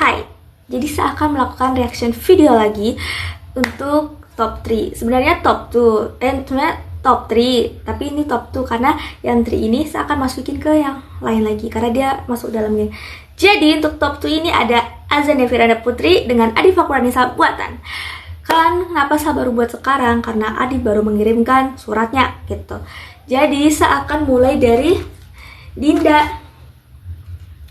Hai, jadi saya akan melakukan reaction video lagi untuk top 3. Sebenarnya top 2, sebenarnya top 3, tapi ini top 2 karena yang 3 ini saya akan masukin ke yang lain lagi karena dia masuk dalamnya. Jadi untuk top 2 ini ada Azania Firanda Putri dengan Adi Fakuranisa Buatan. Kan kenapa saya baru buat sekarang? Karena Adi baru mengirimkan suratnya gitu. Jadi saya akan mulai dari Dinda.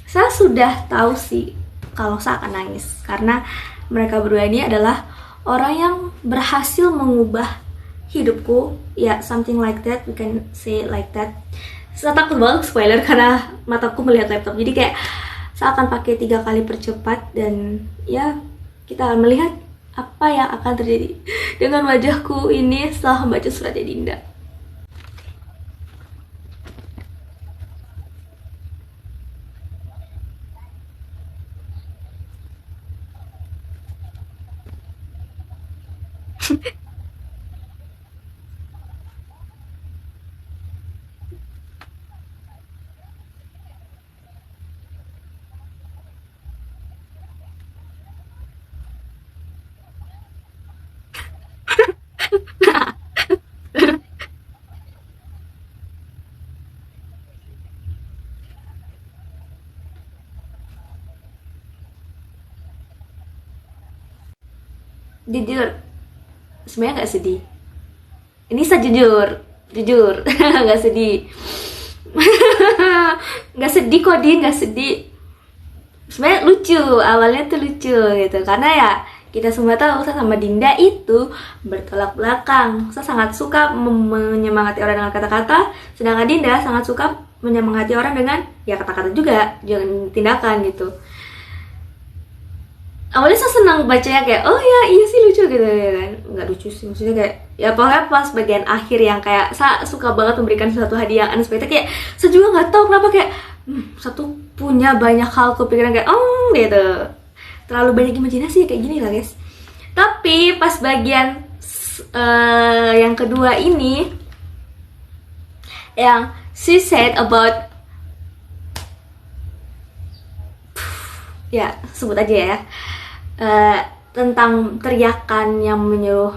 Saya sudah tahu sih kalau saya akan nangis karena mereka berdua ini adalah orang yang berhasil mengubah hidupku, ya, something like that, we can say like that. Saya takut banget spoiler karena mataku melihat laptop, jadi kayak saya akan pakai 3 kali percepat dan ya kita akan melihat apa yang akan terjadi dengan wajahku ini setelah membaca suratnya Dinda. Jujur, sebenarnya nggak sedih. Ini saya jujur nggak sedih. Nggak sedih kok, Din, nggak sedih. Sebenarnya lucu, awalnya tuh lucu gitu karena ya kita semua tahu saya sama Dinda itu bertolak belakang. Saya sangat suka menyemangati orang dengan kata-kata, sedangkan Dinda sangat suka menyemangati orang dengan ya kata-kata juga, jangan tindakan gitu. Awalnya saya senang bacanya kayak, oh ya iya sih lucu gitu ya kan. Nggak lucu sih, maksudnya kayak ya pokoknya pas bagian akhir yang kayak saya suka banget memberikan suatu hadiah yang unexpected, kayak saya juga nggak tahu kenapa kayak satu punya banyak hal kepikiran kayak gitu, terlalu banyak imajinasi kayak gini lah guys. Tapi pas bagian yang kedua ini yang she said about ya sebut aja ya, tentang teriakan yang menyuruh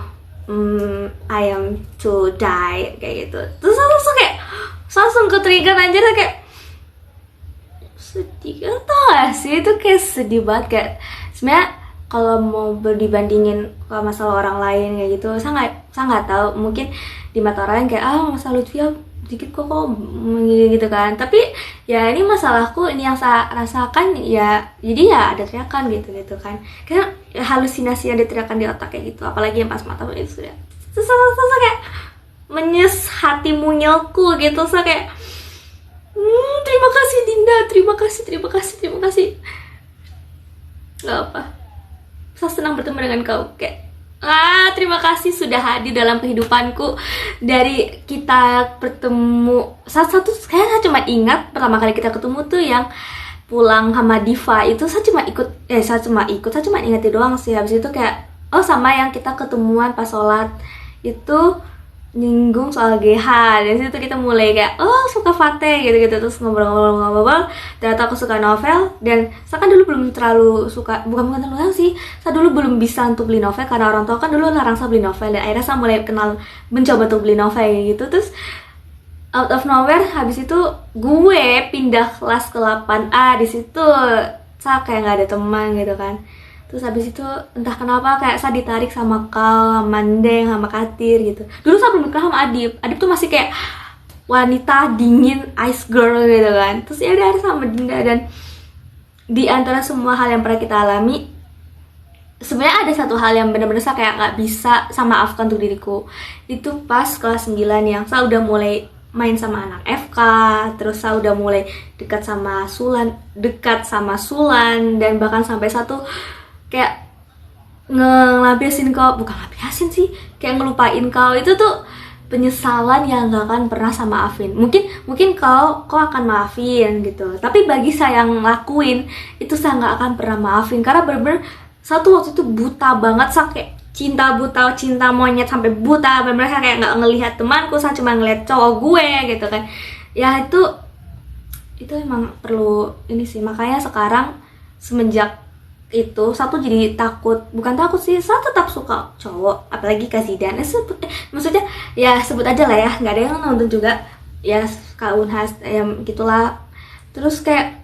I am to die kayak gitu. Terus langsung ke trigger aja kayak sedih, tau gak sih, itu kayak sedih banget. Kayak sebenarnya kalau mau dibandingin kalau masalah orang lain kayak gitu, saya nggak tahu, mungkin di mata orang kayak masalah Lutfia dikit kok gitu kan, tapi ya ini masalahku, ini yang saya rasakan ya, jadi ya ada teriakan gitu kan, karena halusinasi ada teriakan di otak kayak gitu, apalagi yang pas mata itu sudah terus kayak menyes hati munyelku gitu. Saya kayak terima kasih Dinda, terima kasih, gak apa, saya senang bertemu dengan kau, kayak terima kasih sudah hadir dalam kehidupanku. Dari kita bertemu satu kayak saya cuma ingat pertama kali kita ketemu tuh yang pulang sama Diva itu, saya cuma ingetin doang sih. Habis itu kayak sama yang kita ketemuan pas sholat itu nyinggung soal GH, dari situ kita mulai kayak suka Fateh gitu terus ngobrol, ternyata aku suka novel. Dan saya kan dulu belum terlalu suka, bukan terlalu sih, saya dulu belum bisa untuk beli novel karena orang tua kan dulu larang saya beli novel, dan akhirnya saya mulai mencoba untuk beli novel gitu. Terus out of nowhere habis itu gue pindah kelas ke 8A, di situ saya kayak nggak ada teman gitu kan. Terus habis itu entah kenapa kayak saya ditarik sama kau, sama Ndeng, sama Katir gitu. Dulu saya belum kenal sama Adip tuh masih kayak wanita dingin, ice girl gitu kan. Terus ya udah sama Dinda, dan di antara semua hal yang pernah kita alami, sebenarnya ada satu hal yang benar-benar saya kayak nggak bisa saya maafkan untuk diriku. Itu pas kelas 9 yang saya udah mulai main sama anak FK, terus saya udah mulai dekat sama Sulan, dan bahkan sampai satu kayak ngelabiasin kau, bukan ngelabiasin sih, kayak ngelupain kau. Itu tuh penyesalan yang gak akan pernah saya maafin. Mungkin kau akan maafin gitu, tapi bagi saya yang ngelakuin itu saya gak akan pernah maafin, karena bener-bener satu waktu itu buta banget, saya kayak cinta monyet sampai buta, bener-bener saya kayak gak ngelihat temanku, saya cuma ngelihat cowok gue gitu kan. Ya itu emang perlu ini sih, makanya sekarang semenjak itu satu jadi takut, bukan takut sih, saya tetap suka cowok apalagi Kak Zidan. Maksudnya ya sebut aja lah ya, nggak ada yang nonton juga ya, Kak Unhas gitulah. Terus kayak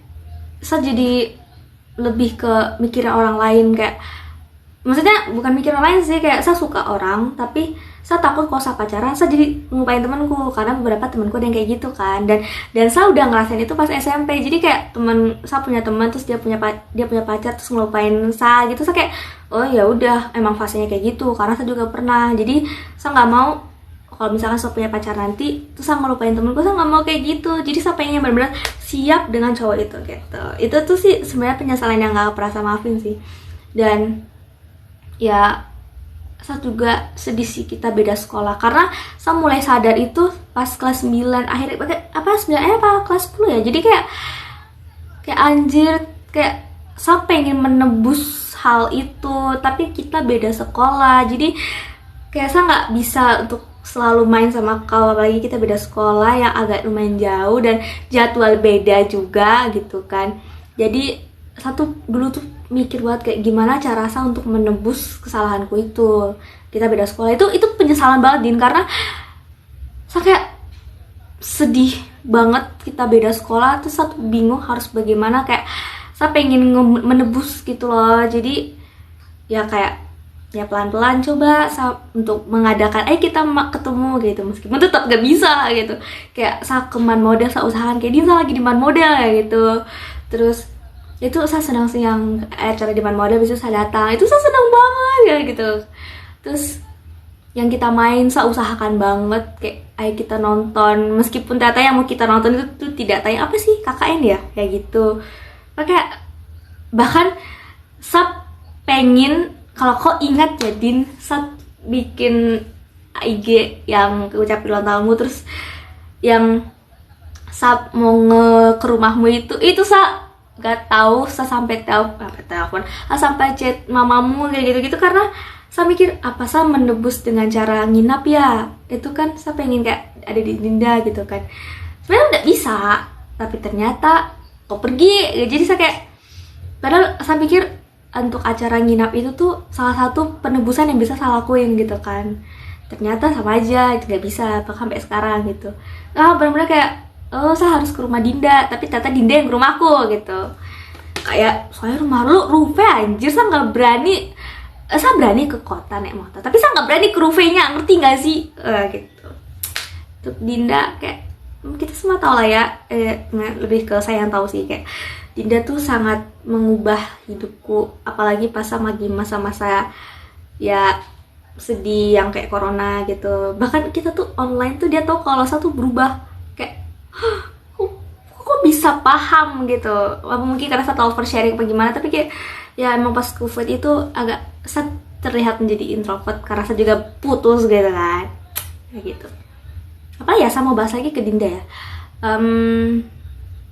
saya jadi lebih ke mikirin orang lain, kayak maksudnya bukan mikir orang lain sih, kayak saya suka orang tapi saya takut kalau saya pacaran saya jadi ngelupain temanku, karena beberapa temanku ada yang kayak gitu kan. Dan saya udah ngerasain itu pas SMP. Jadi kayak saya punya teman terus dia punya pacar terus ngelupain saya gitu. Saya kayak oh ya udah, emang fasenya kayak gitu, karena saya juga pernah. Jadi saya nggak mau kalau misalkan saya punya pacar nanti terus saya ngelupain temanku, saya nggak mau kayak gitu. Jadi saya pengen benar-benar siap dengan cowok itu gitu. Itu tuh sih sebenarnya penyesalan yang nggak pernah saya maafin sih. Dan ya saya juga sedih sih kita beda sekolah, karena saya mulai sadar itu pas kelas 9 akhir kelas 10 ya. Jadi kayak anjir, kayak saya pengen menebus hal itu tapi kita beda sekolah. Jadi kayak saya nggak bisa untuk selalu main sama kau, apalagi kita beda sekolah yang agak lumayan jauh dan jadwal beda juga gitu kan. Jadi satu dulu tuh mikir buat kayak gimana cara saya untuk menebus kesalahanku itu. Kita beda sekolah itu penyesalan banget Din, karena saya kayak sedih banget kita beda sekolah. Terus satu bingung harus bagaimana, kayak saya pengen menebus gitu loh. Jadi ya kayak ya pelan-pelan coba untuk mengadakan kita ketemu gitu, meskipun tetap gak bisa gitu. Kayak saya ke man model, saya usahakan kayak dia lagi di man model gitu. Terus itu saya senang sih yang acara di man model bisa saya datang, itu saya senang banget ya gitu. Terus yang kita main saya usahakan banget kayak ayo kita nonton, meskipun ternyata yang mau kita nonton itu tuh tidak tayang apa sih KKN ya kayak gitu. Kayak bahkan saya pengen, kalau kau ingat ya Din, saya bikin IG yang ucapin ulang tahunmu, terus yang saya mau ke rumahmu itu saya gak tahu, saya sampai telepon, sampai chat mamamu kayak gitu-gitu, karena saya mikir apa saya menebus dengan cara nginap ya. Itu kan saya pengen kayak ada di Dinda gitu kan. Sebenarnya udah bisa, tapi ternyata kok pergi. Jadi saya kayak, padahal saya pikir untuk acara nginap itu tuh salah satu penebusan yang bisa saya lakuin gitu kan. Ternyata sama aja, nggak bisa sampai sekarang gitu. Benar-benar kayak saya harus ke rumah Dinda, tapi ternyata Dinda yang ke rumahku gitu. Kayak soalnya rumah lu Ruve anjir, saya nggak berani. Saya berani ke kota naik motor, tapi saya nggak berani ke Ruve-nya, ngerti nggak sih? Gitu. Untuk Dinda kayak kita semua tahu lah ya, lebih ke saya yang tahu sih, kayak Dinda tuh sangat mengubah hidupku, apalagi pas sama masa-masa ya sedih yang kayak corona gitu. Bahkan kita tuh online tuh dia tahu kalau saya tuh berubah, kayak kok bisa paham gitu. Mungkin karena saya tahu oversharing apa gimana, tapi kayak ya emang pas COVID itu agak saya terlihat menjadi introvert karena saya juga putus gitu kan, kayak gitu. Apa ya, saya mau bahas lagi ke Dinda ya.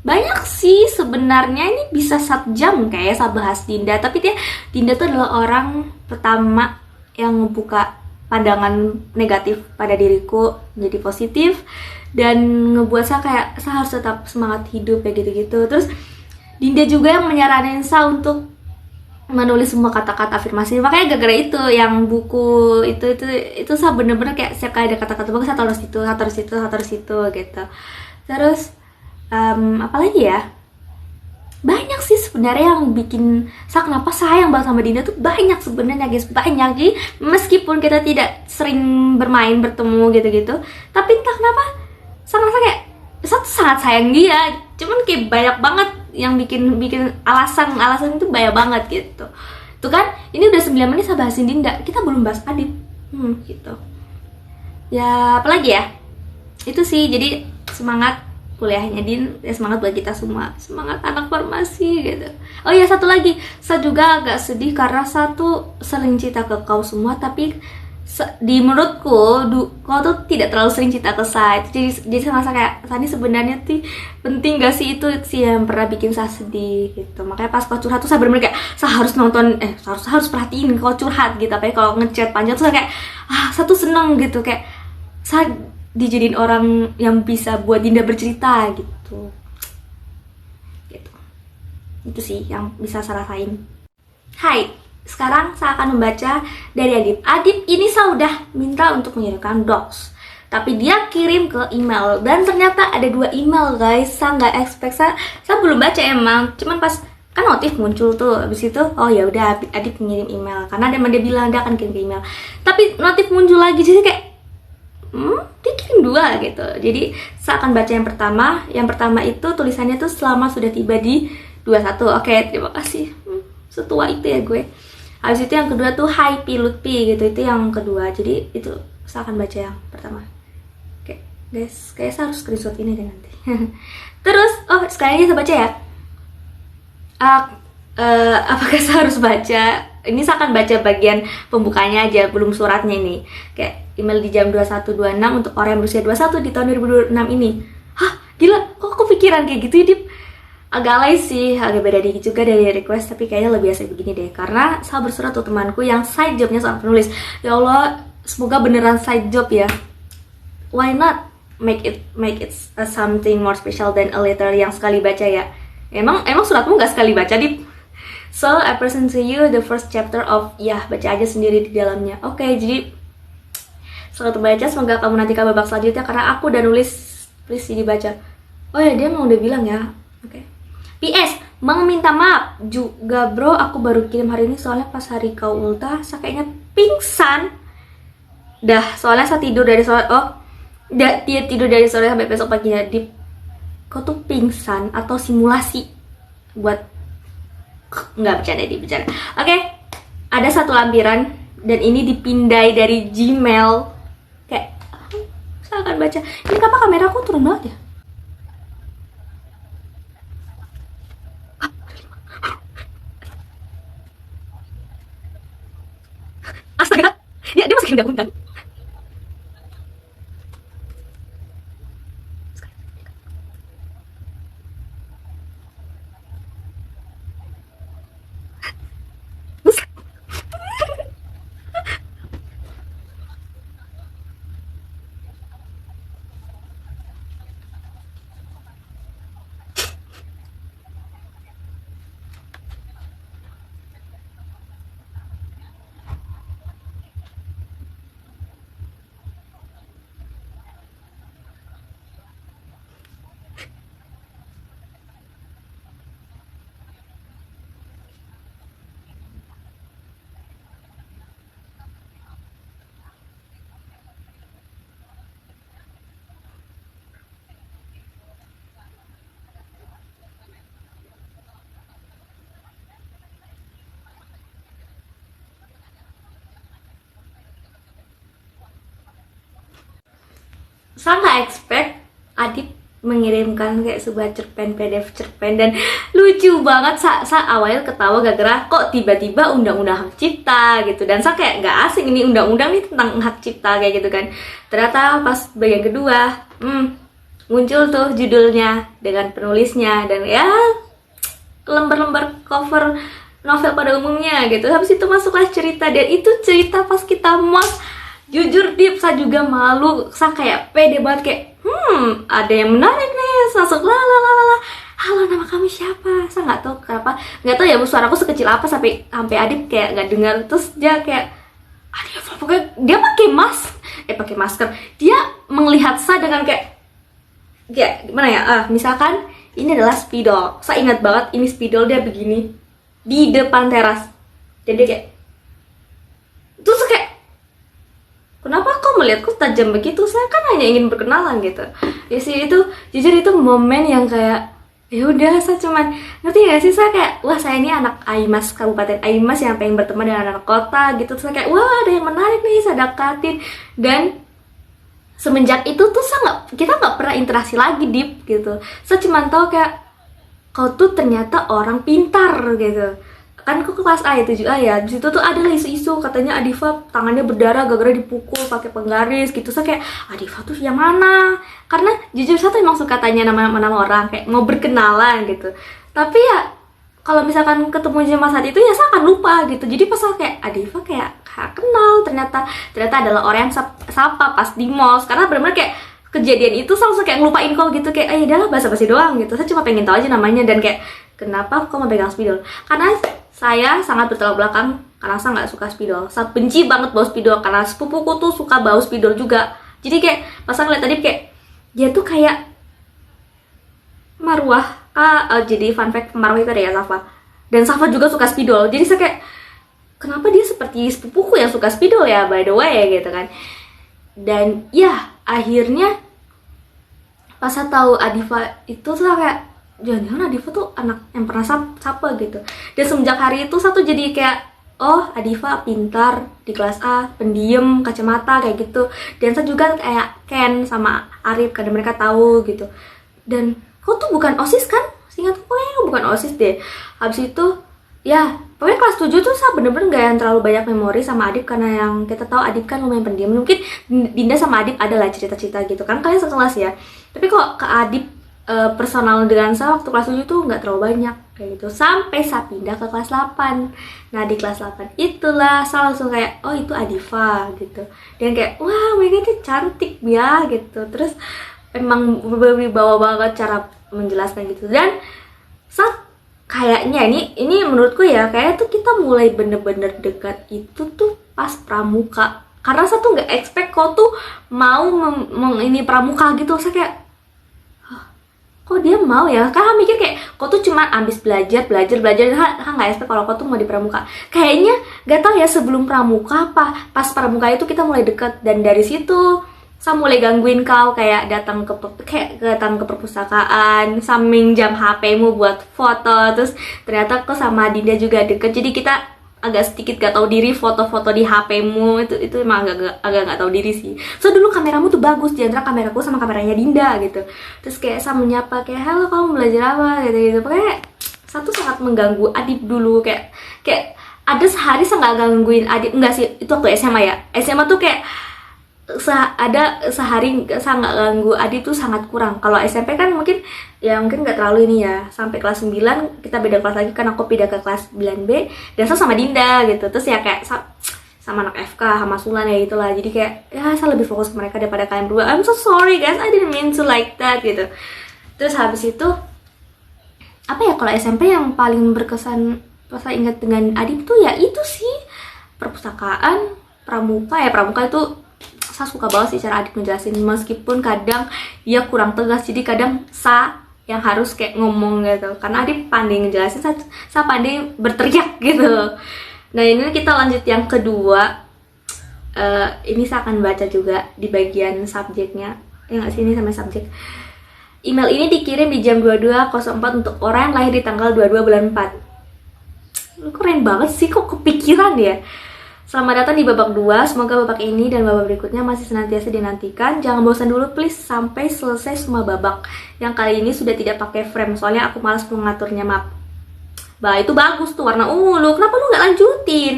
Banyak sih sebenarnya, ini bisa 1 jam kayak saya bahas Dinda, tapi Dinda tuh adalah orang pertama yang ngebuka pandangan negatif pada diriku menjadi positif, dan ngebuat saya kayak saya harus tetap semangat hidup kayak gitu-gitu. Terus Dinda juga yang menyaranin saya untuk menulis semua kata-kata afirmasi. Makanya gara-gara itu yang buku itu saya bener-bener kayak setiap kali ada kata-kata bagus saya taruh situ gitu. Terus apalagi ya, banyak sih sebenarnya yang bikin saya kenapa sayang banget sama Dinda tuh banyak sebenarnya guys, banyak. Jadi meskipun kita tidak sering bertemu gitu-gitu, tapi entah kenapa saya ngerasa kayak saya tuh sangat sayang dia. Cuman kayak banyak banget yang bikin alasan itu banyak banget gitu. Tuh kan, ini udah 9 menit saya bahasin Dinda, kita belum bahas Adit. Gitu. Ya apalagi ya, itu sih. Jadi semangat kuliahnya Din, ya semangat buat kita semua, semangat anak farmasi gitu. Oh ya, satu lagi, saya juga agak sedih karena saya tuh sering cerita ke kau semua, tapi di menurutku kau tuh tidak terlalu sering cerita ke saya. Jadi saya ngerasa kayak Sani sebenarnya tuh penting gak sih, itu sih yang pernah bikin saya sedih gitu. Makanya pas kau curhat tuh saya bener-bener kayak saya harus nonton, harus perhatiin kau curhat gitu. Apalagi kalau ngechat panjang tuh saya kayak saya tuh seneng gitu, kayak saya dijadiin orang yang bisa buat Dinda bercerita gitu. Itu sih yang bisa saya rasain. Hai, sekarang saya akan membaca dari Adip. Adip ini saya udah minta untuk mengirimkan docs, tapi dia kirim ke email dan ternyata ada 2 email guys. Saya nggak expect, saya belum baca emang, cuman pas kan notif muncul tuh, habis itu oh ya udah Adip mengirim email karena dia bilang dia akan kirim ke email, tapi notif muncul lagi jadi kayak dia kirim 2 gitu. Jadi saya akan baca yang pertama. Yang pertama itu tulisannya tuh selama sudah tiba di 21. Oke, terima kasih. Setua itu ya gue. Habis itu yang kedua tuh Hai Pi Lutfi gitu, itu yang kedua. Jadi itu saya akan baca yang pertama. Oke, guys, kayak saya harus screenshot ini deh nanti. Terus, oh sekali lagi saya baca ya. Apakah saya harus baca? Ini saya akan baca bagian pembukanya aja, belum suratnya ini. Kayak email di jam 21.26 untuk orang yang berusia 21 di tahun 2026 ini. Hah, gila, kok kepikiran kayak gitu ya, Dip? Agak alay sih, agak beda dikit juga dari request, tapi kayaknya lebih asik begini deh. Karena saya bersurat untuk temanku yang side jobnya seorang penulis. Ya Allah, semoga beneran side job ya. Why not make it something more special than a letter yang sekali baca ya? Emang suratmu nggak sekali baca, Dip? So, I present to you the first chapter of, ya baca aja sendiri di dalamnya. Oke, jadi selamat membaca, semoga kamu nanti ke babak selanjutnya karena aku udah nulis, please dibaca. Oh ya, dia mau udah bilang ya. Oke. PS, Bang minta maaf juga bro, aku baru kirim hari ini soalnya pas hari kau ultah, saya kayaknya pingsan. Dah, soalnya saya tidur dari sore, dia tidur dari sore sampai besok paginya. Dip, kau tuh pingsan atau simulasi buat nggak bercanda. Oke, ada satu lampiran dan ini dipindai dari Gmail. Kayak saya akan baca. Ini kenapa kamera aku turun banget ya? Astaga, dia masih gabung. Saya nggak expect Adip mengirimkan kayak sebuah cerpen, PDF cerpen, dan lucu banget. Saya awalnya ketawa gara-gara kok tiba-tiba undang-undang hak cipta gitu, dan saya kayak nggak asing ini undang-undang nih tentang hak cipta kayak gitu kan. Ternyata pas bagian kedua muncul tuh judulnya dengan penulisnya dan ya lembar-lembar cover novel pada umumnya gitu. Habis itu masuklah cerita, dan itu cerita pas kita mos. Jujur Dip, saya juga malu, saya kayak pede banget kayak ada yang menarik nih, masuk lalalala. Halo, nama kami siapa? Saya nggak tahu kenapa, nggak tahu ya suaraku sekecil apa sampai Adip kayak nggak dengar. Terus dia kayak pokoknya dia pakai masker, dia melihat saya dengan kayak gimana ya, misalkan ini adalah spidol, saya ingat banget ini spidol, dia begini di depan teras, jadi kayak terus kayak kenapa kau melihatku tajam begitu? Saya kan hanya ingin berkenalan gitu. Ya sih, itu jujur itu momen yang kayak ya udah, saya cuman ngerti gak sih, saya kayak wah, saya ini anak Aimas, Kabupaten Aimas yang pengen berteman dengan anak kota gitu. Terus saya kayak wah, ada yang menarik nih, saya dekatin. Dan semenjak itu tuh kita nggak pernah interaksi lagi Dip gitu. Saya cuman tahu kayak kau tuh ternyata orang pintar gitu. Kan aku ke kelas A ya, 7A ya, di situ tuh ada isu-isu katanya Adifa tangannya berdarah gara-gara dipukul pakai penggaris gitu. Saya kayak Adifa tuh yang mana? Karena jujur saya tuh emang suka tanya nama orang, kayak mau berkenalan gitu. Tapi ya kalau misalkan ketemu sama saat itu ya saya akan lupa gitu. Jadi pas saya kayak Adifa kayak kenal, ternyata adalah orang yang sapa pas di mall. Karena benar-benar kayak kejadian itu saya langsung kayak ngelupain kau gitu, kayak ya udahlah basa-basi doang gitu. Saya cuma pengen tahu aja namanya dan kayak kenapa kok mau pegang spidol? Karena saya sangat bertolak belakang karena saya nggak suka spidol. Saya benci banget bau spidol karena sepupuku tuh suka bau spidol juga. Jadi kayak pas saya ngeliat tadi kayak dia tuh kayak Marwah. Jadi fun fact, Marwah itu ada ya Safa. Dan Safa juga suka spidol. Jadi saya kayak kenapa dia seperti sepupuku yang suka spidol ya, by the way gitu kan. Dan ya akhirnya pas saya tahu Adifa itu tuh kayak jangan-jangan Adifa tuh anak yang pernah sapa gitu. Dan semenjak hari itu saya tuh jadi kayak oh Adifa pintar di kelas A, pendiam, kacamata kayak gitu. Dan saya juga kayak Ken sama Arif karena mereka tahu gitu. Dan kau tuh bukan OSIS kan? Seingatku kayaknya bukan OSIS deh. Habis itu ya pokoknya kelas 7 tuh saya bener-bener gak yang terlalu banyak memori sama Adip karena yang kita tahu Adip kan lumayan pendiam. Mungkin Dinda sama Adip adalah cerita-cerita gitu kan, kalian sekelas ya. Tapi kok ke Adip personal dengan saya waktu kelas 7 tuh nggak terlalu banyak kayak gitu. Sampai saya pindah ke kelas 8. Nah di kelas 8 itulah saya langsung kayak oh itu Adifa gitu. Dan kayak wah mereka tuh cantik ya gitu. Terus emang berwibawa banget cara menjelaskan gitu. Dan saat kayaknya ini menurutku ya kayak tuh kita mulai bener-bener dekat itu tuh pas pramuka. Karena saya tuh nggak expect kau tuh mau ini pramuka gitu. Saya kayak kok dia mau ya, karena mikir kayak kau tuh cuma ambis belajar nggak expect kalau kau tuh mau di pramuka. Kayaknya nggak tahu ya sebelum pramuka apa pas pramuka itu kita mulai deket. Dan dari situ saya mulai gangguin kau kayak datang ke perpustakaan, sambil jam HP-mu buat foto. Terus ternyata kau sama Dinda juga deket, jadi kita agak sedikit gak tahu diri foto-foto di HP-mu. Itu emang agak gak tahu diri sih. So dulu kameramu tuh bagus di antara kameraku sama kameranya Dinda gitu. Terus kayak saya menyapa kayak halo kamu belajar apa gitu. Pokoknya satu sangat mengganggu Adip dulu kayak ada sehari saya nggak gangguin Adip. Enggak sih, itu waktu SMA ya. SMA tuh kayak ada sehari saya nggak ganggu Adip tuh sangat kurang. Kalau SMP kan mungkin nggak terlalu ini ya. Sampai kelas 9 kita beda kelas lagi kan, aku pindah ke kelas 9B dan saya sama Dinda gitu. Terus ya kayak sama anak FK sama Sulan ya itulah. Jadi kayak ya saya lebih fokus ke mereka daripada kalian berdua. I'm so sorry guys, I didn't mean to like that gitu. Terus habis itu apa ya, kalau SMP yang paling berkesan pas saya ingat dengan Adip tuh ya itu sih perpustakaan, pramuka. Pramuka itu saya suka banget sih cara Adip ngejelasin, meskipun kadang dia kurang tegas, jadi kadang yang harus kayak ngomong gitu karena Adip pandai ngejelasin, saya pandai berteriak gitu. Nah ini kita lanjut yang kedua. Ini saya akan baca juga di bagian subjeknya ya nggak sih, ini sampai subjek. Email ini dikirim di jam 22.04 untuk orang yang lahir di tanggal 22 bulan 4. Keren banget sih, kok kepikiran ya. Selamat datang di babak 2, semoga babak ini dan babak berikutnya masih senantiasa dinantikan. Jangan bosan dulu please sampai selesai semua babak. Yang kali ini sudah tidak pakai frame, soalnya aku malas mengaturnya, maaf. Bah itu bagus tuh, warna ungu, kenapa lu gak lanjutin?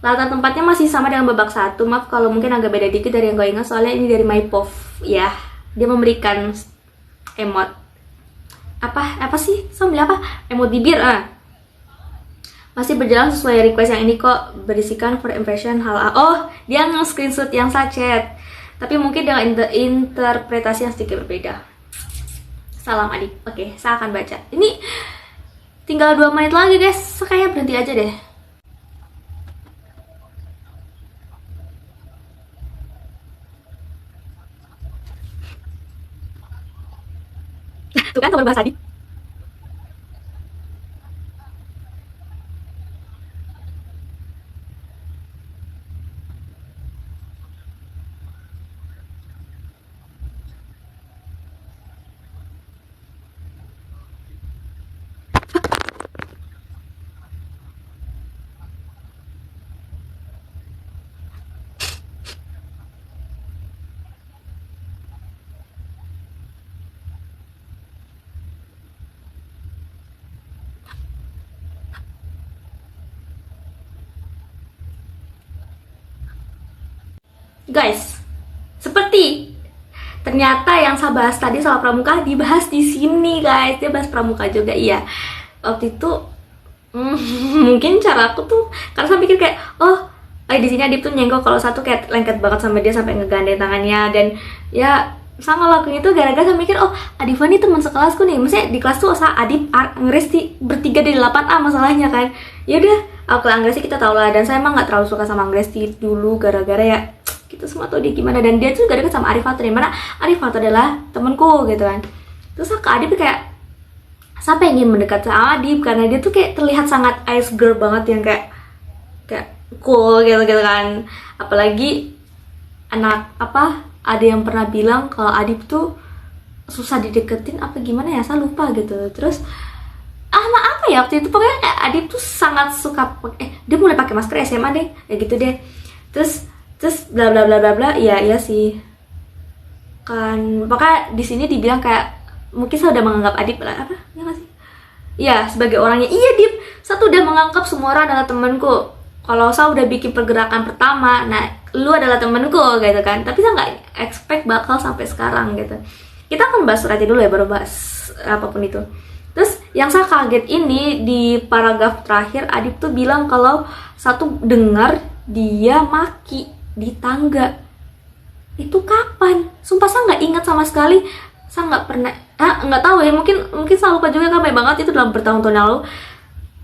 Latar tempatnya masih sama dengan babak 1, maaf kalau mungkin agak beda dikit dari yang gue ingat, soalnya ini dari MyPov ya. Dia memberikan emot apa sih? Sambil apa? Emot bibir masih berjalan sesuai request yang ini kok, berisikan for impression oh dia nge-screenshot yang saya chat, tapi mungkin dengan interpretasi yang sedikit berbeda. Salam Adip. Oke, saya akan baca. Ini tinggal 2 menit lagi guys, kayaknya berhenti aja deh. Tuh kan sama bahasa Adip. Guys, seperti ternyata yang saya bahas tadi soal pramuka dibahas di sini guys. Dia bahas pramuka juga, iya. Waktu itu mungkin cara aku tuh karena saya pikir kayak di sini Adip tuh nyenggol kalau satu kayak lengket banget sama dia sampai ngegandeng tangannya. Dan ya saya ngelakuin itu gara-gara saya mikir Adifa nih teman sekelasku nih. Maksudnya di kelas tuh Adip ngeres bertiga dari 8A masalahnya kan. Ya udah, aku Anggresi kita tau lah, dan saya emang nggak terlalu suka sama Anggresi dulu gara-gara ya kita semua tahu dia gimana, dan dia tuh gak deket sama Arif Fatur, dimana Arif Fatur adalah temenku gitu kan. Terus ke Adib kayak saya pengen mendekat sama Adib karena dia tuh kayak terlihat sangat ice girl banget, yang kayak cool gitu kan. Apalagi ada yang pernah bilang kalau Adib tuh susah dideketin apa gimana ya, saya lupa gitu. Terus apa ya waktu itu, pokoknya kayak Adib tuh sangat suka dia mulai pakai masker SMA deh, kayak gitu deh. Terus bla bla bla bla bla. Iya sih kan, pokoknya di sini dibilang kayak mungkin saya udah menganggap Adib lah, apa ya nggak sih ya, sebagai orangnya. Iya Dip, saya tuh udah menganggap semua orang adalah temanku. Kalau saya udah bikin pergerakan pertama, nah lu adalah temanku gitu kan, tapi saya nggak expect bakal sampai sekarang gitu. Kita akan bahas suratnya dulu ya, baru bahas apapun itu. Terus yang saya kaget ini di paragraf terakhir, Adib tuh bilang kalau satu dengar dia maki di tangga. Itu kapan? Sumpah saya nggak ingat sama sekali. Saya nggak pernah, nggak tahu ya, mungkin saya lupa juga, kan banget itu dalam bertahun-tahun lalu.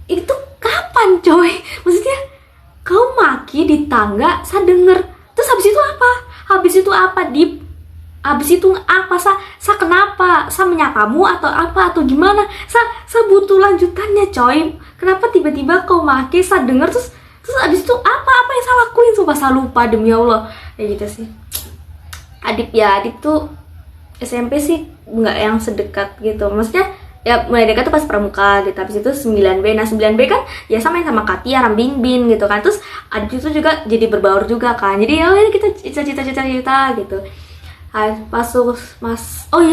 Itu kapan coy? Maksudnya kau maki di tangga, saya denger. Terus habis itu apa Dip? Habis itu apa? Saya kenapa? Saya menyapamu atau apa atau gimana? Saya butuh lanjutannya coy. Kenapa tiba-tiba kau maki, saya denger, terus habis itu apa yang saya lakuin? Sumpah saya lupa demi Allah. Ya gitu sih. Adib tuh SMP sih nggak yang sedekat gitu. Maksudnya ya mulai dekat tuh pas pramuka gitu. Habis itu 9B. Nah 9B kan ya sama Katia, Rambin gitu kan. Terus Adib itu juga jadi berbaur juga kan. Jadi ya kita cerita gitu.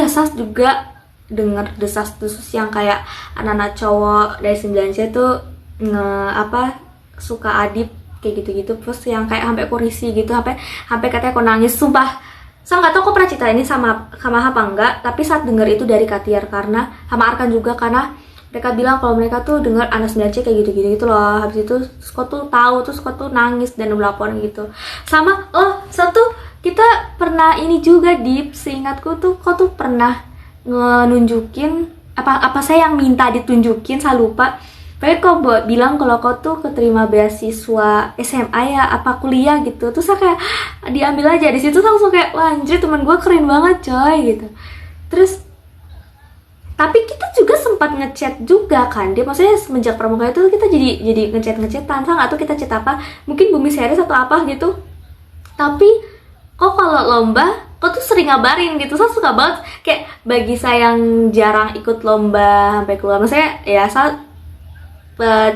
Sas juga dengar desas-desus yang kayak anak-anak cowok dari 9C tuh suka Adib kayak gitu-gitu. Terus yang kayak sampai korisi gitu, sampai katanya aku nangis. Sumpah saya nggak tahu kok pernah cerita ini sama apa enggak, tapi saat dengar itu dari Katiar karena sama Arkan juga, karena mereka bilang kalau mereka tuh dengar anak 9C kayak gitu loh. Habis itu kok tuh tahu, terus kok tuh nangis dan melaporkan gitu. Sama kita pernah ini juga di seingatku tuh kok tuh pernah nunjukin apa saya yang minta ditunjukin, saya lupa. Pokoknya kau bilang kalau kau tuh keterima beasiswa SMA ya apa kuliah gitu. Terus saya kayak diambil aja. Di situ langsung kayak wah anjir, teman gue keren banget coy gitu. Terus tapi kita juga sempat ngechat juga kan dia, maksudnya semenjak pramuka itu kita jadi ngechatan. Saya nggak tahu kita chat apa, mungkin Bumi Series atau apa gitu. Tapi kok kalau lomba kok tuh sering ngabarin gitu. Saya suka banget, kayak bagi saya yang jarang ikut lomba sampai keluar, maksudnya ya saya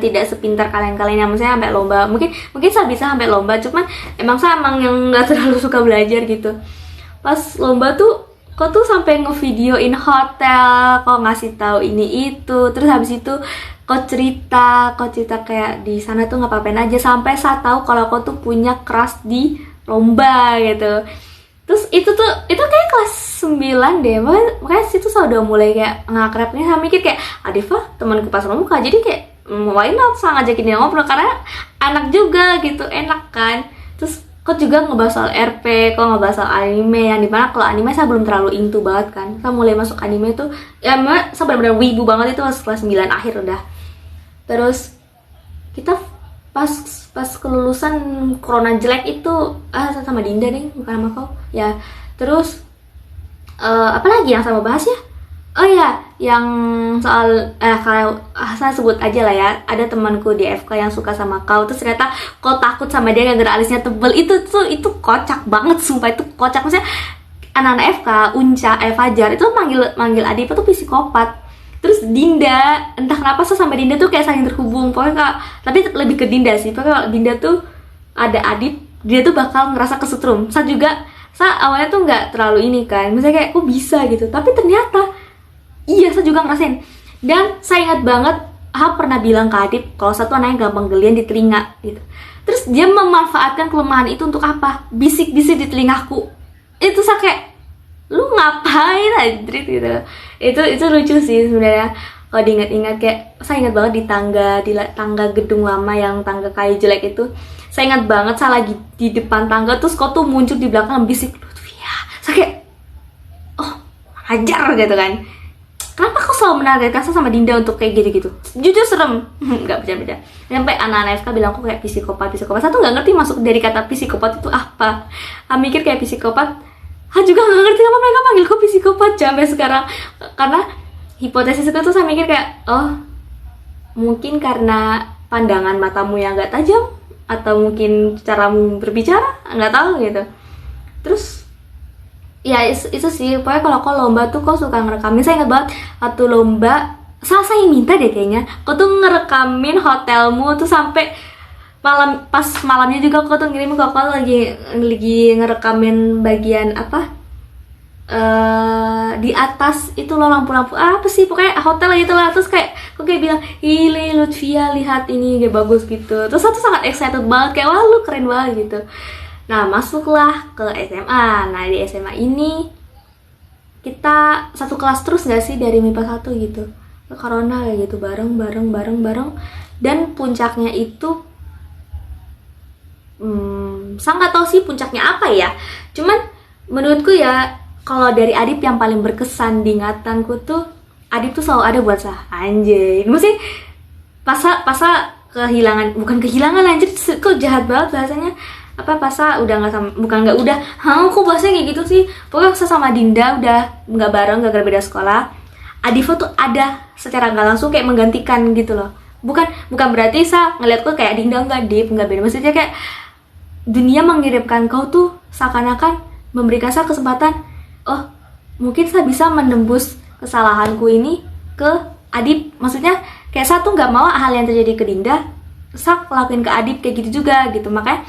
tidak sepintar kalian yang maksudnya sampai lomba. Mungkin saya bisa sampai lomba, cuman saya yang nggak terlalu suka belajar gitu. Pas lomba tuh kok tuh sampai ngevideoin hotel, kok ngasih tahu ini itu. Terus habis itu kok cerita kayak di sana tuh ngapain aja, sampai saya tahu kalau kok tuh punya crush di lomba gitu. Terus itu kayak kelas 9 deh, makanya situ saya udah mulai kayak ngakrabnya. Saya mikir kayak Adifa temanku pas pramuka, jadi kayak why not saya ngajakin dia ngobrol, karena anak juga gitu, enak kan. Terus kok juga ngebahas soal RP, kok ngebahas soal anime, yang dimana kalau anime saya belum terlalu into banget kan. Saya mulai masuk anime tuh ya saya benar-benar wibu banget itu pas kelas 9 akhir udah. Terus kita pas kelulusan corona jelek itu sama Dinda nih, bukan sama kau ya. Terus apa lagi yang saya mau bahas ya? Oh ya, yang soal kalau saya sebut aja lah ya, ada temanku di FK yang suka sama kau, terus ternyata kau takut sama dia gara-gara alisnya tebel. Itu kocak banget, sumpah itu kocak. Maksudnya anak-anak FK, Unca, Fajar itu manggil Adip tuh psikopat. Terus Dinda, entah kenapa saya sama Dinda tuh kayak saling terhubung. Pokoknya tapi lebih ke Dinda sih. Pokoknya kalau Dinda tuh ada Adip, dia tuh bakal ngerasa kesetrum. Saya awalnya tuh nggak terlalu ini kan, misalnya kayak kok bisa gitu, tapi ternyata iya, saya juga ngerasain. Dan saya ingat banget, pernah bilang ke Adip kalau satu anak yang gampang gelian di telinga gitu. Terus dia memanfaatkan kelemahan itu untuk apa? Bisik-bisik di telingaku. Itu saya kayak, lu ngapain anjrit gitu. Itu lucu sih sebenarnya. Kalau diingat-ingat, kayak saya ingat banget di tangga gedung lama yang tangga kayu jelek itu. Saya ingat banget saya lagi di depan tangga, terus kau tuh muncul di belakang bisik Lutfia. Saya kayak, oh hajar gitu kan. kenapa kau selalu menargetkan sama Dinda untuk kayak gitu-gitu? Jujur serem. Nggak bercanda. Sampai anak-anak FK bilang aku kayak psikopat. Saya tuh nggak ngerti masuk dari kata psikopat itu apa. Mikir kayak psikopat. Juga nggak ngerti kenapa mereka panggilku psikopat sampai sekarang. Karena hipotesisku tuh saya mikir kayak, oh mungkin karena pandangan matamu yang nggak tajam, atau mungkin caramu berbicara, nggak tahu gitu. Terus ya itu sih, pokoknya kalau kau lomba tuh kau suka ngerekamin. Saya ingat banget waktu lomba, saya minta deh kayaknya kau tuh ngerekamin hotelmu tuh sampai malam, pas malamnya juga kau tuh ngirim kau lagi ngerekamin bagian apa di atas itu loh, lampu-lampu apa sih pokoknya hotel gitu lah. Terus kayak kok kayak bilang, "Ile Lutfia, lihat ini kayak bagus" gitu. Terus aku sangat excited banget, kayak wah lu keren banget gitu. Nah, masuklah ke SMA. Nah, di SMA ini kita satu kelas terus gak sih dari MIPA 1 gitu. Corona kayak gitu, bareng. Dan puncaknya itu saya nggak tahu sih puncaknya apa ya. Cuman menurutku ya, kalau dari Adip yang paling berkesan di ingatanku tuh, Adip tuh selalu ada buat saya. Anjay. Maksudnya pasa kehilangan, bukan kehilangan anjir, kok jahat banget bahasanya. Pasa udah nggak sama, bukan nggak udah, kok bahasanya kayak gitu sih. Pokoknya saya sama Dinda udah nggak bareng gara-gara beda sekolah. Adivo tuh ada secara nggak langsung kayak menggantikan gitu loh. Bukan berarti saya ngeliat kok kayak Dinda nggak Dip, nggak beda. Maksudnya kayak dunia mengirimkan kau tuh seakan-akan memberikan saya kesempatan, oh mungkin saya bisa menembus kesalahanku ini ke Adip. Maksudnya kayak saya tuh nggak mau hal yang terjadi ke Dinda saya lakuin ke Adip kayak gitu juga gitu. Makanya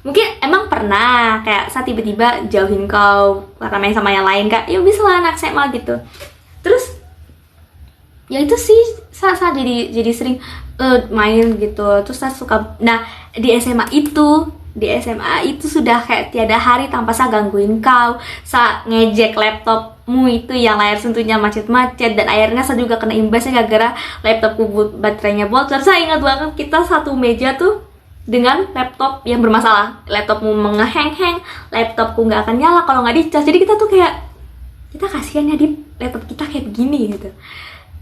mungkin emang pernah kayak saya tiba-tiba jauhin kau karena main sama yang lain, kak ya bisa lah anak SMA gitu. Terus ya itu sih, saya jadi sering main gitu. Terus saya suka, nah di SMA itu sudah kayak tiada hari tanpa saya gangguin kau. Saya ngejek laptopmu itu yang layar sentuhnya macet-macet, dan akhirnya saya juga kena imbasnya gara-gara laptopku baterainya bocor. Saya ingat banget kita satu meja tuh dengan laptop yang bermasalah. Laptopmu mengeheng-heng, laptopku nggak akan nyala kalau nggak dicas. Jadi kita tuh kayak, kita kasihan ya di laptop kita kayak begini gitu.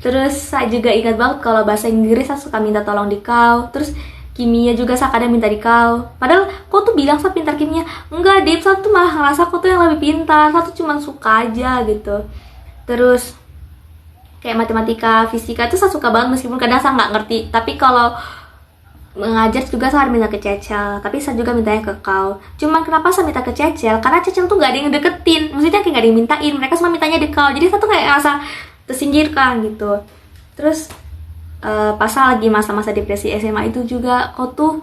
Terus saya juga ingat banget kalau bahasa Inggris saya suka minta tolong di kau. Terus kimia juga saya kadang minta di kau. Padahal kau tuh bilang saya pintar kimia. Enggak, Dip, saya tuh malah ngerasa kau tuh yang lebih pintar. Saya tuh cuma suka aja gitu. Terus kayak matematika, fisika tuh saya suka banget meskipun kadang saya nggak ngerti. Tapi kalau mengajar juga saya minta ke Cecel, tapi saya juga mintanya ke kau. Cuman kenapa saya minta ke Cecel? Karena Cecel tuh gak ada yang deketin, maksudnya kayak gak ada yang mintain, mereka semua mintanya di kau. Jadi saya tuh kayak ngerasa tersingkirkan gitu. Terus pas lagi masa-masa depresi SMA itu juga kau tuh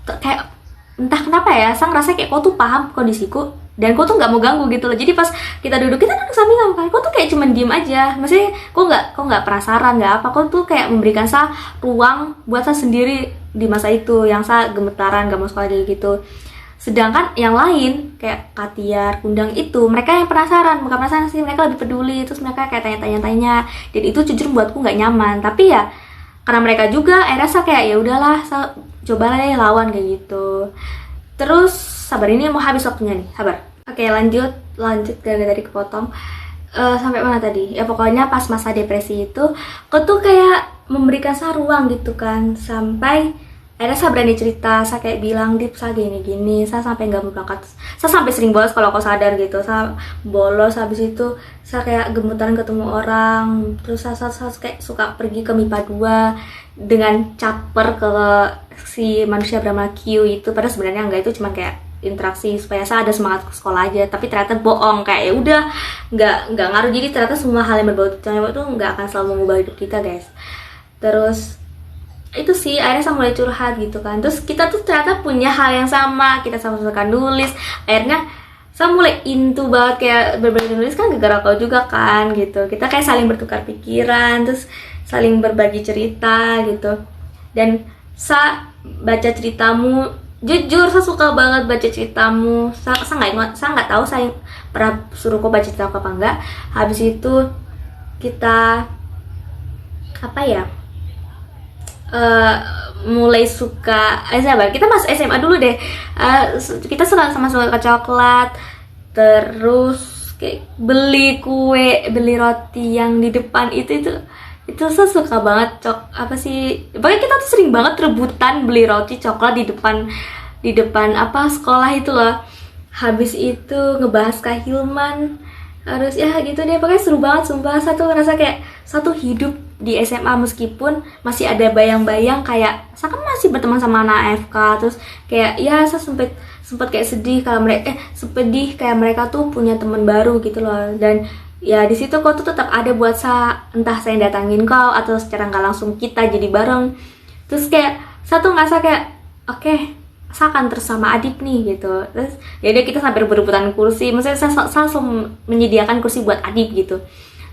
kayak entah kenapa ya, saya ngerasa kayak kau tuh paham kondisiku dan kau tuh nggak mau ganggu gitu loh. Jadi pas kita duduk sampingan kan, kau tuh kayak cuman diem aja. Maksudnya kau nggak penasaran nggak apa, kau tuh kayak memberikan saya ruang buat saya sendiri di masa itu yang saya gemetaran nggak mau sekolah gitu. Sedangkan yang lain kayak Katiar, Kundang itu mereka yang penasaran, bukan penasaran sih, mereka lebih peduli. Terus mereka kayak tanya-tanya, dan itu jujur buatku nggak nyaman. Tapi ya karena mereka juga akhirnya saya kayak ya udahlah, saya cobalah deh lawan kayak gitu. Terus sabar, ini mau habis waktunya nih, sabar. Oke, lanjut gara-gara tadi kepotong. Sampai mana tadi? Ya pokoknya pas masa depresi itu aku tuh kayak memberikan saya ruang gitu kan, sampai akhirnya saya berani cerita. Saya kayak bilang, Dip, saya gini-gini, saya sampai nggak mau berangkat, saya sampai sering bolos kalau kau sadar gitu. Saya bolos, habis itu saya kayak gemetaran ketemu orang. Terus saya kayak suka pergi ke MIPA 2 dengan caper ke si manusia bernama Q itu. Padahal sebenarnya enggak, itu cuma kayak interaksi supaya saya ada semangat ke sekolah aja. Tapi ternyata bohong, kayak ya udah nggak ngaruh. Jadi ternyata semua hal yang berbau cewek itu nggak akan selalu mengubah hidup kita, guys. Terus itu sih akhirnya saya mulai curhat gitu kan. Terus kita tuh ternyata punya hal yang sama, kita sama-sama suka nulis. Akhirnya saya mulai into banget kayak berbagi nulis kan gara-gara kau juga kan gitu. Kita kayak saling bertukar pikiran, terus saling berbagi cerita gitu. Dan saya baca ceritamu, jujur saya suka banget baca ceritamu. Saya nggak tahu saya pernah suruh kau baca cerita apa enggak. Habis itu kita apa ya, mulai suka sabar, kita masuk SMA dulu deh. Kita sama-sama suka coklat. Terus kayak beli kue, beli roti yang di depan itu saya suka banget. Apa sih, pokoknya kita tuh sering banget rebutan beli roti coklat di depan apa sekolah itu loh. Habis itu ngebahas Kak Hilman, harus ya gitu deh, pokoknya seru banget sumpah. Satu ngerasa kayak satu hidup di SMA, meskipun masih ada bayang-bayang kayak saya kan masih berteman sama anak AFK, terus kayak ya saya sempet kayak sedih kalau sedih kayak mereka tuh punya teman baru gitu loh. Dan ya di situ kau tuh tetap ada buat saya, entah saya datangin kau atau secara nggak langsung kita jadi bareng. Terus kayak satu ngerasa kayak oke, saya akan terus sama Adip nih gitu. Terus ya udah kita sampai berebutan kursi, maksudnya saya langsung menyediakan kursi buat Adip gitu.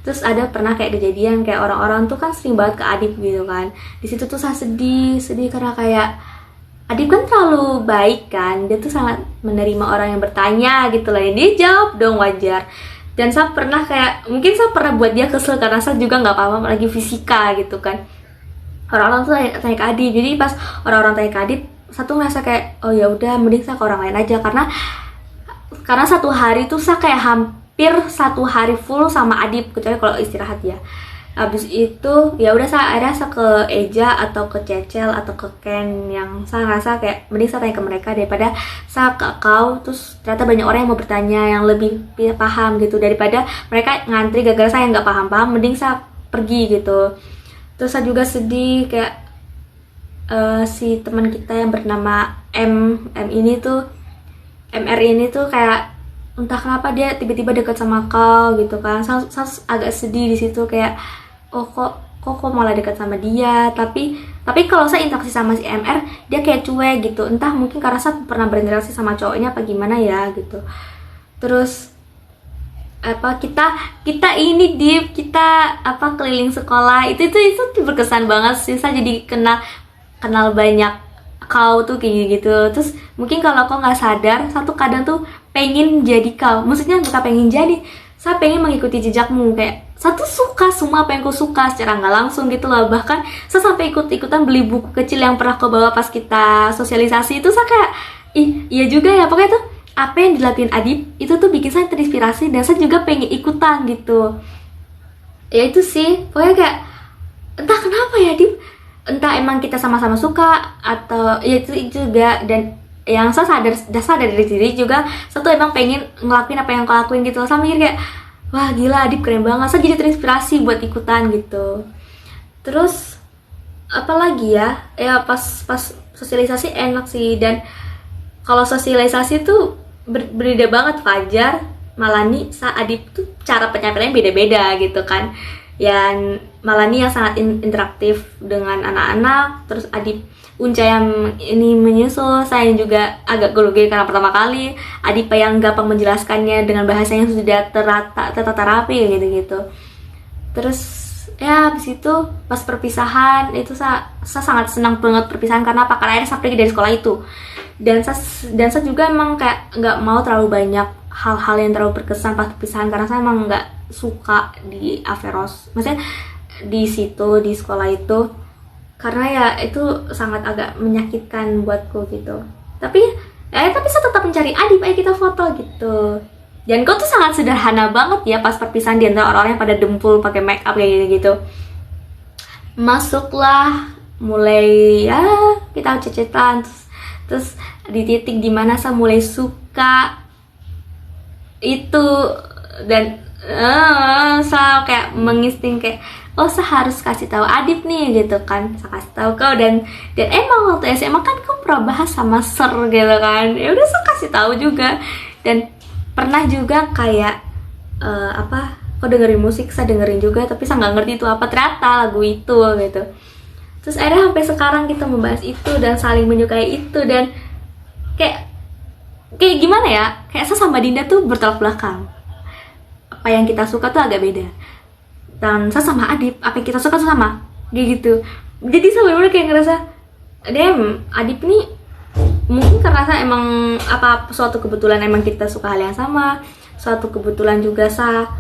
Terus ada pernah kayak kejadian kayak orang-orang tuh kan sering banget ke Adip gitu kan. Di situ tuh saya sedih karena kayak Adip kan terlalu baik kan, dia tuh sangat menerima orang yang bertanya gitu lah. Dia jawab dong, wajar. Dan saya pernah kayak, mungkin saya pernah buat dia kesel karena saya juga nggak paham lagi fisika gitu kan. Orang-orang tuh tanya ke Adip, jadi pas orang-orang tanya ke Adip, satu ngerasa kayak oh ya udah mending saya ke orang lain aja, karena satu hari tuh saya kayak hampir satu hari full sama Adip, kecuali kalau istirahat ya. Habis itu ya udah saya ke Eja atau ke Cecel atau ke Ken, yang saya ngerasa kayak mending saya tanya ke mereka daripada saya ke kau, terus ternyata banyak orang yang mau bertanya yang lebih paham gitu, daripada mereka ngantri gara-gara saya nggak paham, mending saya pergi gitu. Terus saya juga sedih kayak si teman kita yang bernama MR ini tuh kayak entah kenapa dia tiba-tiba dekat sama kau gitu kan. Saya agak sedih di situ kayak oh kok malah dekat sama dia, tapi kalau saya interaksi sama si MR dia kayak cuek gitu, entah mungkin karena saya pernah berinteraksi sama cowoknya apa gimana ya gitu. Terus apa kita ini kita apa keliling sekolah itu berkesan banget sih. Saya jadi kenal banyak kau tuh kayak gitu. Terus mungkin kalau kau nggak sadar, satu kadang tuh pengen jadi kau, maksudnya bukan pengen jadi, saya pengen mengikuti jejakmu, kayak satu suka semua apa yang kau suka secara nggak langsung gitu loh. Bahkan saya sampai ikut-ikutan beli buku kecil yang pernah kau bawa pas kita sosialisasi itu. Saya kayak iya juga ya, pokoknya tuh apa yang dilakuin Adip itu tuh bikin saya terinspirasi dan saya juga pengen ikutan gitu. Ya itu sih, pokoknya kayak entah kenapa ya Adip, entah emang kita sama-sama suka atau ya itu juga. Dan yang saya sadar dari diri juga, saya tuh emang pengen ngelakuin apa yang kau lakuin gitu. Saya mikir kayak wah gila Adip keren banget, saya jadi terinspirasi buat ikutan gitu. Terus apalagi ya pas sosialisasi enak sih. Dan kalau sosialisasi tuh berbeda banget. Fajar, Malani, Adip tuh cara penyampaiannya beda-beda gitu kan. Yang Malani yang sangat interaktif dengan anak-anak, terus Adip Unca yang ini menyusul, saya juga agak grogi karena pertama kali, Adip yang gampang menjelaskannya dengan bahasa yang sudah tertata rapi gitu-gitu. Terus ya habis itu pas perpisahan itu saya sangat senang banget perpisahan. Karena apa? Karena akhirnya saya pergi dari sekolah itu. Dan saya juga emang kayak nggak mau terlalu banyak hal-hal yang terlalu berkesan pas perpisahan, karena saya emang nggak suka di Averos, maksudnya di situ di sekolah itu, karena ya itu sangat agak menyakitkan buatku gitu. Tapi saya tetap mencari Adip, ayo kita foto gitu. Dan kau tuh sangat sederhana banget ya pas perpisahan, di antara orang-orang yang pada dempul pakai make up kayak gitu. Masuklah, mulai ya kita cecetan, terus di titik dimana saya mulai suka itu. Dan saya kayak menginsting kayak oh saya harus kasih tahu Adip nih gitu kan. Saya kasih tahu kau, dan emang waktu SMA kan kau pernah bahas sama Ser gitu kan. Ya udah saya kasih tahu juga. Dan pernah juga kayak kau dengerin musik, saya dengerin juga, tapi saya nggak ngerti itu apa, ternyata lagu itu gitu. Terus akhirnya sampai sekarang kita membahas itu dan saling menyukai itu. Dan kayak gimana ya, kayak saya sama Dinda tuh bertolak belakang. Apa yang kita suka tuh agak beda. Dan saya sama Adip, apa yang kita suka tuh sama kayak gitu. Jadi saya bener-bener kayak ngerasa Adip nih mungkin karena saya emang suatu kebetulan emang kita suka hal yang sama, suatu kebetulan juga saya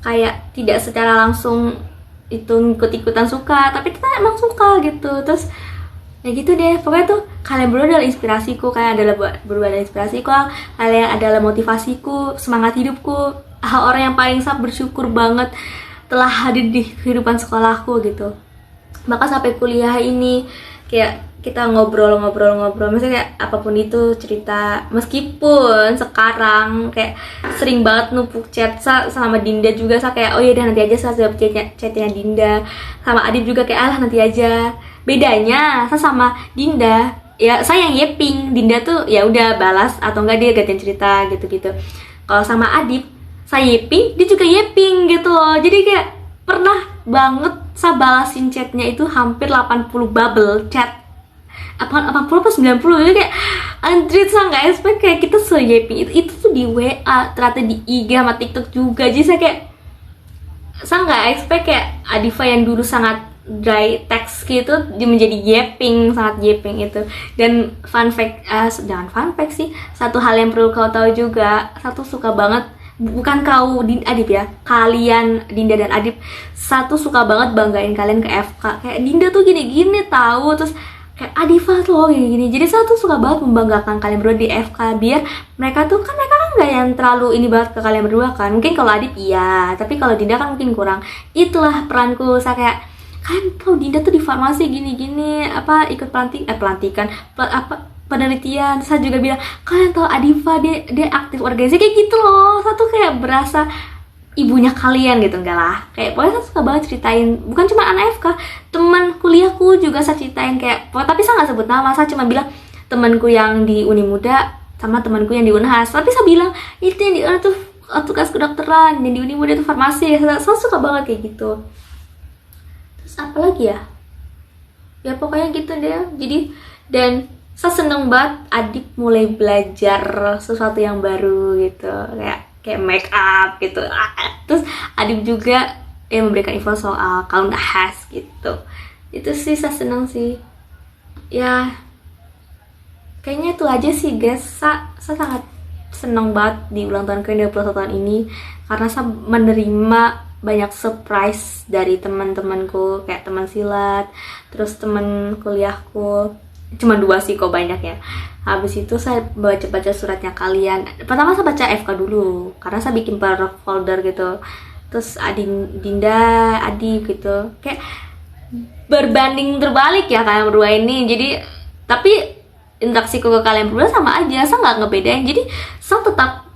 kayak tidak secara langsung itu ikut-ikutan suka, tapi kita emang suka gitu. Terus Ya gitu deh, pokoknya tuh kalian berdua adalah inspirasiku, kalian adalah berdua adalah inspirasiku, kalian adalah motivasiku, semangat hidupku, orang yang paling sangat bersyukur banget telah hadir di kehidupan sekolahku gitu. Maka sampai kuliah ini kayak kita ngobrol-ngobrol, maksudnya kayak apapun itu cerita, meskipun sekarang kayak sering banget numpuk chat sama Dinda juga, kayak oh ya udah nanti aja saya jawab chatnya Dinda, sama Adib juga kayak alah nanti aja. Bedanya saya sama Dinda ya saya yang yeping, Dinda tuh ya udah balas atau enggak dia gantian cerita gitu-gitu. Kalau sama Adib saya yeping, dia juga yeping gitu loh, jadi kayak pernah banget saya balasin chatnya itu hampir 80 bubble chat, 80 apa 90, jadi kayak anjir saya nggak expect kayak kita se-yeping itu tuh di WA, ternyata di IG sama TikTok juga. Jadi saya nggak expect kayak Adifa yang dulu sangat dry text gitu menjadi yeping, sangat yeping itu. Dan fun fact, jangan fun fact sih, satu hal yang perlu kau tahu juga, satu suka banget, bukan kau Adib ya, kalian Dinda dan Adib, satu suka banget banggain kalian ke FK, kayak Dinda tuh gini-gini tahu, terus kayak Adifa tuh gini-gini. Jadi saya tuh suka banget membanggakan kalian berdua di FK, biar mereka kan nggak yang terlalu ini banget ke kalian berdua kan. Mungkin kalau Adib iya, tapi kalau Dinda kan mungkin kurang. Itulah peranku, saya kayak kan tahu Dinda tuh di farmasi gini-gini, apa ikut pelantikan penelitian. Saya juga bilang kalian tahu Adifa dia aktif organisasi kayak gitu loh. Saya tuh kayak berasa ibunya kalian gitu, enggak lah, kayak pokoknya saya suka banget ceritain, bukan cuma anak FK, teman kuliahku juga saya ceritain kayak, tapi saya nggak sebut nama, saya cuma bilang temanku yang di Uni Muda sama temanku yang di Unhas, tapi saya bilang itu yang di Unhas tuh tugas kedokteran, yang di Uni Muda itu farmasi. Saya suka banget kayak gitu. Terus apa lagi ya pokoknya gitu deh. Jadi dan saya seneng banget Adib mulai belajar sesuatu yang baru gitu, kayak make up gitu. Terus Adib juga yang memberikan info soal kaum nahas gitu. Itu sih saya seneng sih. Ya kayaknya itu aja sih guys. Saya sangat seneng banget di ulang tahun ke-21 tahun ini, karena saya menerima banyak surprise dari teman-temanku, kayak teman silat, terus teman kuliahku. Cuma 2 sih kok, banyak ya. Habis itu saya baca suratnya kalian. Pertama saya baca FK dulu, karena saya bikin per folder gitu. Terus Dinda, Adib gitu. Kayak berbanding terbalik ya kalian berdua ini. Jadi tapi interaksiku ke kalian berdua sama aja, saya nggak ngebedain. Jadi saya tetap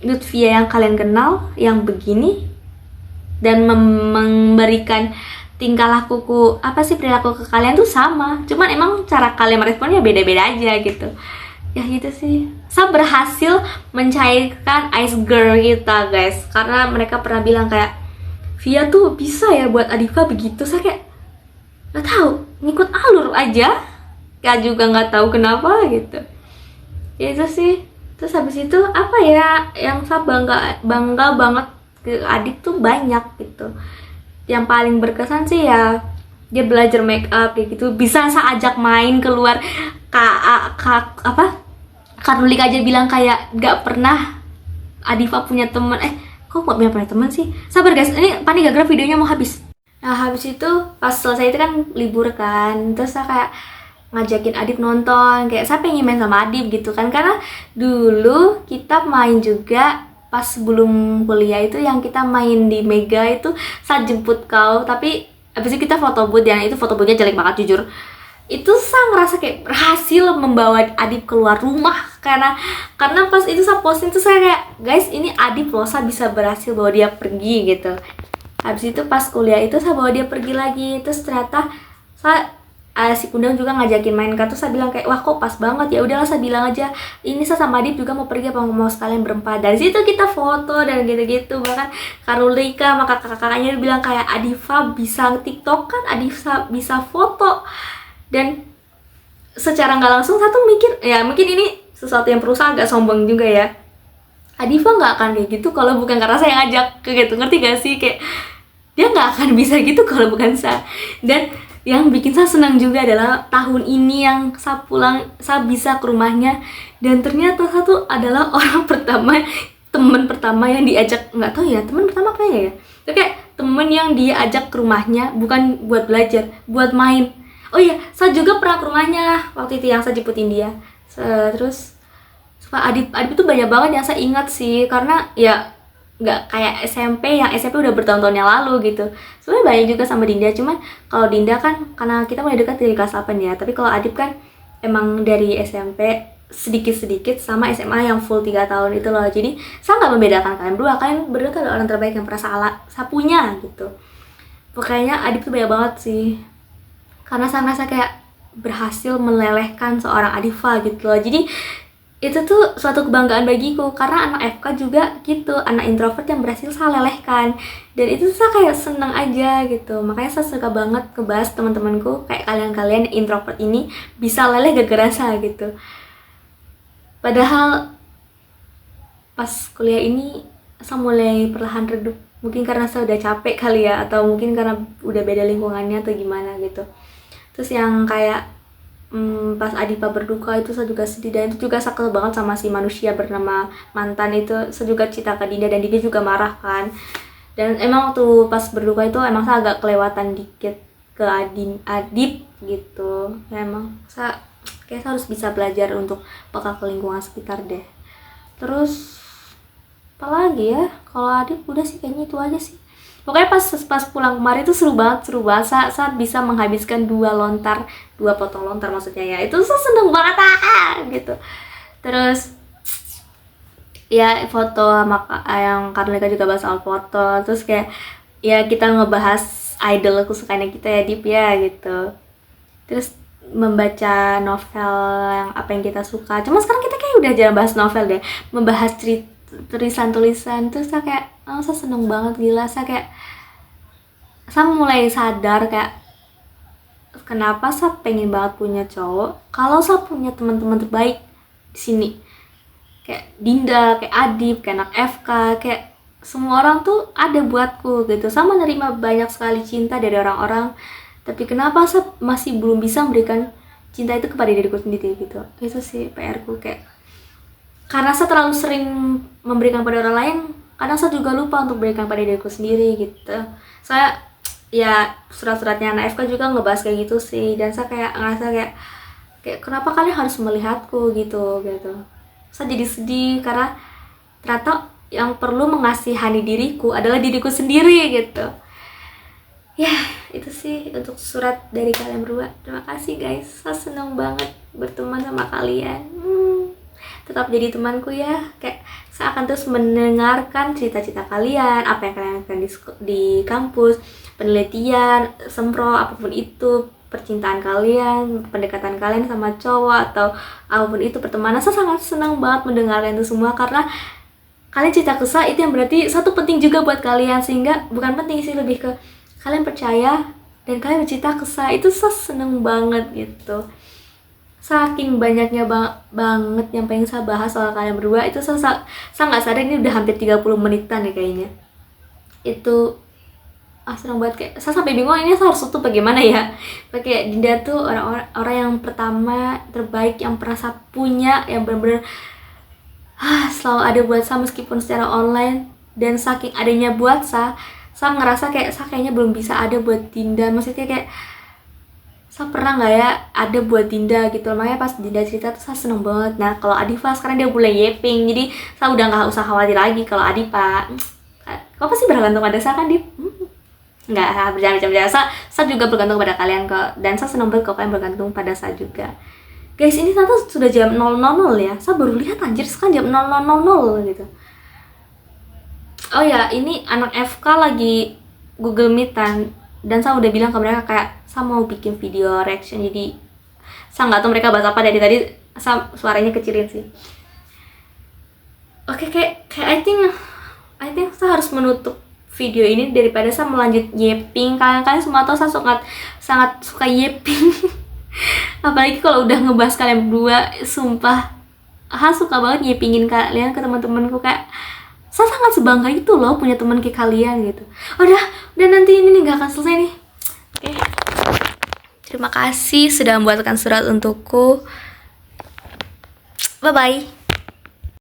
Lutfia yang kalian kenal, yang begini, dan memberikan tingkah lakuku, perilaku ke kalian tuh sama, cuman emang cara kalian meresponnya beda-beda aja gitu. Ya gitu sih. Saya berhasil mencairkan ice girl kita guys, karena mereka pernah bilang kayak Via tuh bisa ya buat Adifa begitu. Saya kayak nggak tahu, ngikut alur aja, ya juga nggak tahu kenapa gitu. Ya itu sih. Terus habis itu apa ya yang saya bangga banget ke Adib tuh banyak gitu. Yang paling berkesan sih ya dia belajar make up kayak gitu, bisa saya ajak main keluar. Karulik aja bilang kayak gak pernah Adifa punya teman. Kok gak punya teman sih? Sabar guys, ini panik gara-gara videonya mau habis. Nah habis itu pas selesai itu kan libur kan, terus saya kayak ngajakin Adib nonton, kayak saya pengen main sama Adib gitu kan, karena dulu kita main juga pas sebelum kuliah itu, yang kita main di Mega itu saat jemput kau, tapi abis itu kita foto booth, yang itu foto boothnya jelek banget jujur. Itu saya ngerasa kayak berhasil membawa Adib keluar rumah, karena pas itu saya posting tuh saya kayak guys ini Adib loh, saya bisa berhasil bawa dia pergi gitu. Habis itu pas kuliah itu saya bawa dia pergi lagi, terus ternyata si Kundang juga ngajakin main kan, terus saya bilang kayak wah kok pas banget, ya udahlah saya bilang aja ini saya sama Adib juga mau pergi, apa mau sekalian berempat. Dari situ kita foto dan gitu-gitu. Bahkan Karulika sama kakak-kakaknya bilang kayak Adifa bisa TikTok kan, Adifa bisa foto. Dan secara nggak langsung saya tuh mikir, ya mungkin ini sesuatu yang perlu saya agak sombong juga ya, Adifa nggak akan kayak gitu kalau bukan karena saya ngajak ke gitu, ngerti gak sih? Kayak dia nggak akan bisa gitu kalau bukan saya. Dan yang bikin saya senang juga adalah tahun ini yang saya pulang, saya bisa ke rumahnya, dan ternyata saya tuh adalah orang pertama, teman pertama yang diajak, nggak tahu ya teman pertama kayaknya ya, tapi kayak temen yang diajak ke rumahnya bukan buat belajar, buat main. Oh iya, saya juga pernah ke rumahnya waktu itu yang saya jemputin dia. Terus Adip Adip itu banyak banget yang saya ingat sih, karena ya nggak kayak SMP, yang SMP udah bertahun-tahun yang lalu gitu. Sebenarnya banyak juga sama Dinda, cuman kalau Dinda kan karena kita mulai dekat dari kelas 8 ya, tapi kalau Adip kan emang dari SMP sedikit-sedikit sama SMA yang full 3 tahun itu loh. Jadi saya nggak membedakan kalian berdua tuh adalah orang terbaik yang pernah saya punya gitu. Pokoknya Adip tuh banyak banget sih, karena saya merasa kayak berhasil melelehkan seorang Adifa gitu loh. Jadi itu tuh suatu kebanggaan bagiku, karena anak FK juga gitu, anak introvert yang berhasil saya lelehkan, dan itu saya kayak seneng aja gitu. Makanya saya suka banget ngebahas teman-temanku kayak kalian-kalian introvert ini bisa leleh gara-gara saya gitu. Padahal pas kuliah ini saya mulai perlahan redup, mungkin karena saya udah capek kali ya, atau mungkin karena udah beda lingkungannya atau gimana gitu. Terus yang kayak pas Adipa berduka itu saya juga sedih, dan itu juga sakit banget sama si manusia bernama mantan itu. Saya juga cerita ke Dinda dan Dinda juga marah kan, dan emang waktu pas berduka itu emang saya agak kelewatan dikit ke Adip gitu ya. Emang saya kayak saya harus bisa belajar untuk peka ke lingkungan sekitar deh. Terus apalagi ya, kalau Adip udah sih kayaknya itu aja sih. Pokoknya pas pulang kemarin itu seru banget saat bisa menghabiskan 2 potong lontar maksudnya ya, itu saya seneng banget gitu. Terus ya foto sama yang Karlika juga bahas soal foto, terus kayak ya kita ngebahas idol kesukaannya kita ya Dip ya gitu. Terus membaca novel yang apa yang kita suka, cuma sekarang kita kayak udah jarang bahas novel deh, membahas tulisan-tulisan. Terus saya kayak saya seneng banget, gila. Saya mulai sadar kayak kenapa saya pengen banget punya cowok kalau saya punya teman-teman terbaik di sini, kayak Dinda, kayak Adip, kayak anak FK, kayak semua orang tuh ada buatku gitu. Saya menerima banyak sekali cinta dari orang-orang, tapi kenapa saya masih belum bisa memberikan cinta itu kepada diriku sendiri gitu. Itu sih PR ku, kayak karena saya terlalu sering memberikan pada orang lain, kadang saya juga lupa untuk berikan pada diriku sendiri gitu. Saya ya surat-suratnya anak FK juga ngebahas kayak gitu sih, dan saya kayak ngerasa kayak kenapa kalian harus melihatku gitu. Saya jadi sedih karena ternyata yang perlu mengasihani diriku adalah diriku sendiri gitu. Ya itu sih untuk surat dari kalian berdua. Terima kasih guys, saya senang banget berteman sama kalian. Tetap jadi temanku ya, kayak saya akan terus mendengarkan cerita-cerita kalian, apa yang kalian lakukan di kampus, penelitian, sempro, apapun itu, percintaan kalian, pendekatan kalian sama cowok atau apapun itu, pertemanan. Saya sangat senang banget mendengarkan itu semua, karena kalian cerita ke saya itu yang berarti satu penting juga buat kalian, sehingga bukan penting sih, lebih ke kalian percaya dan kalian bercerita ke saya, itu saya seneng banget gitu. Saking banyaknya banget yang pengen saya bahas soal kalian berdua, itu saya nggak sadar ini udah hampir 30 menitan ya kayaknya. Itu senang banget, kayak saya sampai bingung ini saya harus tutup bagaimana ya. Kayak Dinda tuh orang yang pertama terbaik yang pernah saya punya, yang benar-benar selalu ada buat saya meskipun secara online, dan saking adanya buat saya ngerasa kayak saya kayaknya belum bisa ada buat Dinda. Maksudnya kayak saya pernah nggak ya ada buat Dinda gitu. Makanya pas Dinda cerita tuh saya seneng banget. Nah kalau Adifa sekarang dia mulai yeping, jadi saya udah nggak usah khawatir lagi kalau Adifa kau pasti bergantung pada saya kan Dip. Nggak, bercanda-bercanda. Saya juga bergantung pada kalian kok, dan saya seneng banget kalau kalian bergantung pada saya juga. Guys, ini ternyata sudah jam 0.00 ya. Saya baru lihat anjir, sekarang jam 00.00 gitu. Oh ya, ini anak FK lagi Google Meetan, dan saya udah bilang ke mereka kayak saya mau bikin video reaction, jadi saya nggak tahu mereka bahas apa dari tadi. Saya suaranya kecilin sih. Oke, kayak I think saya harus menutup video ini daripada saya melanjut yeping. Kalian semua tahu saya sangat suka yeping. Apalagi kalau udah ngebahas kalian berdua, sumpah suka banget yepingin kalian ke teman-temanku. Kayak saya sangat sebangga itu loh punya teman kayak kalian gitu. Udah nanti ini nggak akan selesai nih. Oke. Terima kasih sudah membuatkan surat untukku. Bye bye.